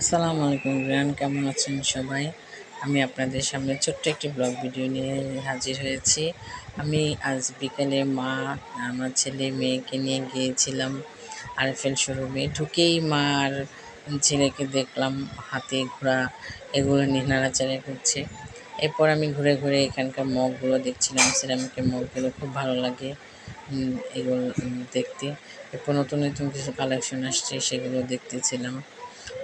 আসসালামু আলাইকুম এভরিওয়ান, কেমন আছেন সবাই? আমি আপনাদের সামনে ছোট্ট একটি ব্লগ ভিডিও নিয়ে হাজির হয়েছি। আমি আজ বিকেলে মা, আমার ছেলে, মেয়েকে নিয়ে গিয়েছিলাম আরএফএল শোরুমে। ঢুকেই মা আর ছেলেকে দেখলাম হাতি, ঘোড়া এগুলো নিয়ে নাড়াচাড়া করছে। এরপর আমি ঘুরে ঘুরে এখানকার মগগুলো দেখছিলাম, সিরামিকের মগগুলো খুব ভালো লাগে এগুলো দেখতে। এরপর নতুন নতুন কিছু কালেকশন আসছে, সেগুলো দেখতেছিলাম।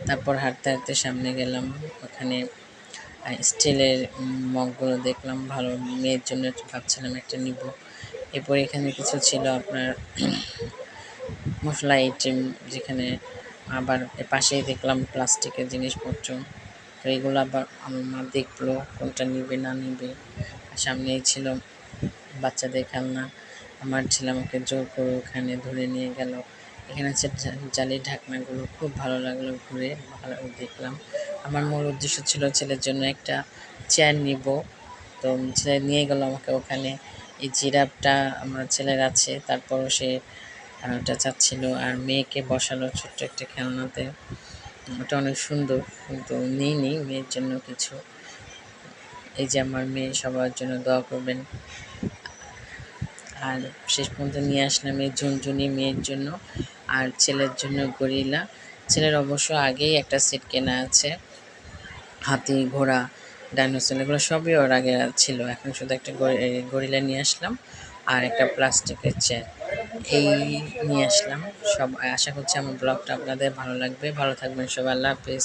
তারপর হাঁটতে হাঁটতে সামনে গেলাম, ওখানে স্টিলের মগগুলো দেখলাম, ভালো মেয়ের জন্য ভাবছিলাম একটা নিব। এরপর এখানে কিছু ছিল আপনার মশলা আইটেম, যেখানে আবার পাশেই দেখলাম প্লাস্টিকের জিনিসপত্র। তো এগুলো আবার আমার মা দেখলো কোনটা নিবে না নিবে। সামনেই ছিল বাচ্চাদের খেলনা। আমার ছেলে আমাকে জোর করে ওখানে ধরে নিয়ে গেল। এখানে আছে জালির ঢাকনাগুলো, খুব ভালো লাগলো ঘুরে, ভালো দেখলাম। আমার মূল উদ্দেশ্য ছিল ছেলের জন্য একটা চেয়ার নিব। তো ছেলে নিয়ে গেল আমাকে ওখানে। এই জিরাফটা আমার ছেলের আছে, তারপরও সে ওটা চাচ্ছিল। আর মেয়েকে বসালো ছোট্ট একটা খেলনাতে, ওটা অনেক সুন্দর, কিন্তু নিইনি মেয়ের জন্য কিছু। এই যে আমার মেয়ে, সবার জন্য দোয়া করবেন। আর শেষ পর্যন্ত নিয়ে আসলাম এই ঝুনঝুনি মেয়ের জন্য, আর ছেলের জন্য গরিলা। ছেলের অবশ্য আগেই একটা সেট কেনা আছে, হাতি, ঘোড়া, ডাইনোসর, এগুলো সবই ওর আগে ছিল। এখন শুধু একটা গরিলা নিয়ে আসলাম আর একটা প্লাস্টিকের চেয়ার, এই নিয়ে আসলাম। সব আশা করছি আমার ব্লগটা আপনাদের ভালো লাগবে। ভালো থাকবেন সবাই, আল্লাহ হাফেজ।